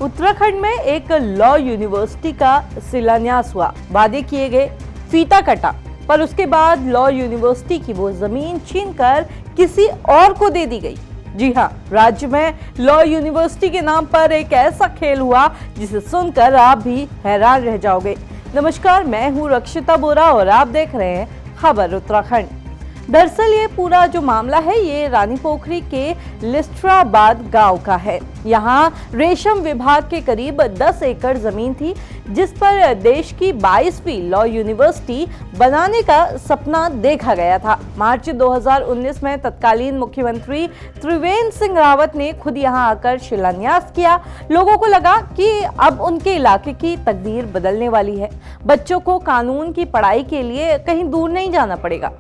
उत्तराखंड में एक law university का शिलान्यास हुआ, वादे किए गए, फीता कटा, पर उसके बाद लॉ यूनिवर्सिटी की वो जमीन छीनकर किसी और को दे दी गई। जी हाँ, राज्य में लॉ यूनिवर्सिटी के नाम पर एक ऐसा खेल हुआ जिसे सुनकर आप भी हैरान रह जाओगे। नमस्कार, मैं हूँ रक्षिता बोरा और आप देख रहे हैं खबर उत्तराखंड। दरअसल ये पूरा जो मामला है ये रानीपोखरी के लिस्ट्राबाद गांव का है। यहाँ रेशम विभाग के करीब 10 एकड़ जमीन थी जिस पर देश की 22वीं लॉ यूनिवर्सिटी बनाने का सपना देखा गया था। मार्च 2019 में तत्कालीन मुख्यमंत्री त्रिवेंद्र सिंह रावत ने खुद यहाँ आकर शिलान्यास किया। लोगों को लगा कि अब उनके इलाके की तकदीर बदलने वाली है, बच्चों को कानून की पढ़ाई के लिए कहीं दूर नहीं जाना पड़ेगा।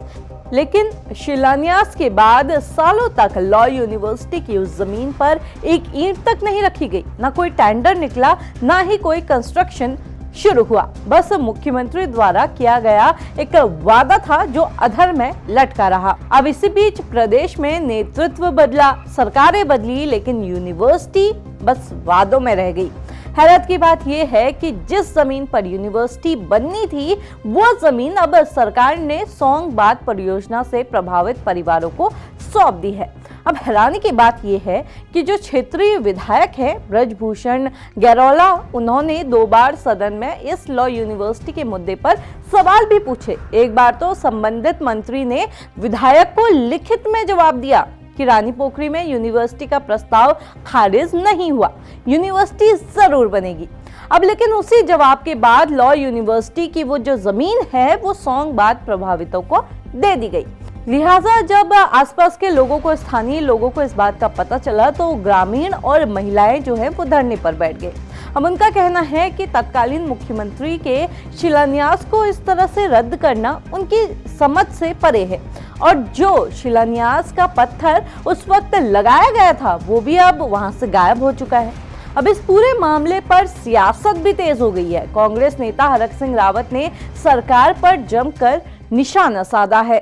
लेकिन शिलान्यास के बाद सालों तक लॉ यूनिवर्सिटी की उस जमीन पर एक ईंट तक नहीं रखी गई, ना कोई टेंडर निकला, ना ही कोई कंस्ट्रक्शन शुरू हुआ। बस मुख्यमंत्री द्वारा किया गया एक वादा था जो अधर में लटका रहा। अब इसी बीच प्रदेश में नेतृत्व बदला, सरकारें बदली, लेकिन यूनिवर्सिटी बस वादों में रह गई। हैरत की बात यह है कि जिस जमीन पर यूनिवर्सिटी बननी थी वो जमीन अब सरकार ने सौंग बांध परियोजना से प्रभावित परिवारों को सौंप दी है। अब हैरानी की बात यह है कि जो क्षेत्रीय विधायक हैं ब्रजभूषण गैरोला, उन्होंने 2 बार सदन में इस लॉ यूनिवर्सिटी के मुद्दे पर सवाल भी पूछे। एक बार तो संबंधित मंत्री ने विधायक को लिखित में जवाब दिया कि रानीपोखरी में यूनिवर्सिटी का प्रस्ताव खारिज नहीं हुआ, यूनिवर्सिटी जरूर बनेगी। अब लेकिन उसी जवाब के बाद लॉ यूनिवर्सिटी की वो जो जमीन है वो सौंग बांध प्रभावितों को दे दी गई। लिहाजा जब आसपास के लोगों को, स्थानीय लोगों को इस बात का पता चला तो ग्रामीण और महिलाएं जो है वो धरने पर बैठ गए। अब उनका कहना है कि तत्कालीन मुख्यमंत्री के शिलान्यास को इस तरह से रद्द करना उनकी समझ से परे है और जो शिलान्यास का पत्थर उस वक्त लगाया गया था वो भी अब वहां से गायब हो चुका है। अब इस पूरे मामले पर सियासत भी तेज हो गई है। कांग्रेस नेता हरक सिंह रावत ने सरकार पर जमकर निशाना साधा है।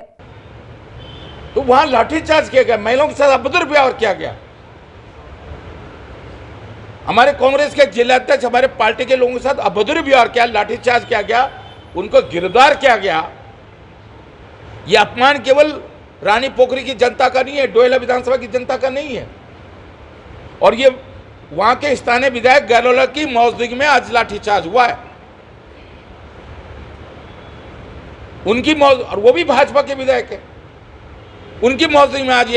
तो वहां लाठीचार्ज किया गया, महिलाओं के साथ अभद्र व्यवहार किया गया। हमारे कांग्रेस के जिलाध्यक्ष, हमारे पार्टी के लोगों के साथ अभद्र व्यवहार किया, लाठीचार्ज किया गया, उनको गिरफ्तार किया गया। यह अपमान केवल रानीपोखरी की जनता का नहीं है, डोयला विधानसभा की जनता का नहीं है। और ये वहां के स्थानीय विधायक गैरोला की मौजूदगी में आज लाठीचार्ज हुआ है। उनकी और वो भी भाजपा के विधायक है, उनकी मौजूदगी में आज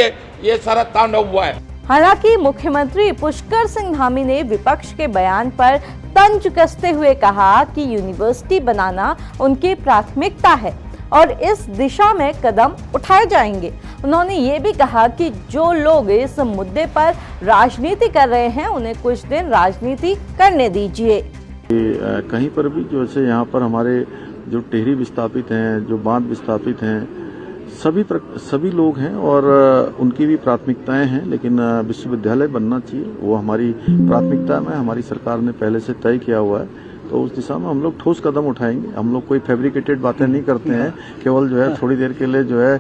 ये सारा तांडव हुआ है। हालांकि मुख्यमंत्री पुष्कर सिंह धामी ने विपक्ष के बयान पर तंज कसते हुए कहा कि यूनिवर्सिटी बनाना उनकी प्राथमिकता है और इस दिशा में कदम उठाए जाएंगे। उन्होंने ये भी कहा कि जो लोग इस मुद्दे पर राजनीति कर रहे हैं उन्हें कुछ दिन राजनीति करने दीजिए। कहीं पर भी जैसे यहाँ पर हमारे जो टेहरी विस्थापित हैं, जो बांध विस्थापित हैं, सभी लोग हैं और उनकी भी प्राथमिकताएं हैं, लेकिन विश्वविद्यालय बनना चाहिए, वो हमारी प्राथमिकता में हमारी सरकार ने पहले से तय किया हुआ है। तो उस दिशा में हम लोग ठोस कदम उठाएंगे। हम लोग कोई फैब्रिकेटेड बातें नहीं करते हैं, केवल जो है थोड़ी देर के लिए जो है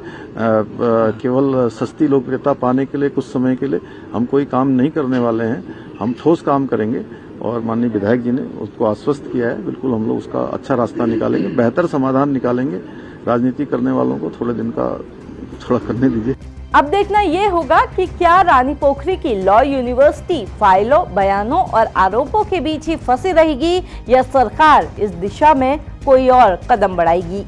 केवल सस्ती लोकप्रियता पाने के लिए, कुछ समय के लिए हम कोई काम नहीं करने वाले हैं। हम ठोस काम करेंगे और माननीय विधायक जी ने उसको आश्वस्त किया है। बिल्कुल हम लोग उसका अच्छा रास्ता निकालेंगे, बेहतर समाधान निकालेंगे। राजनीति करने वालों को थोड़े दिन का थोड़ा करने दीजिए। अब देखना ये होगा कि क्या रानीपोखरी की लॉ यूनिवर्सिटी फाइलों, बयानों और आरोपों के बीच ही फंसी रहेगी या सरकार इस दिशा में कोई और कदम बढ़ाएगी।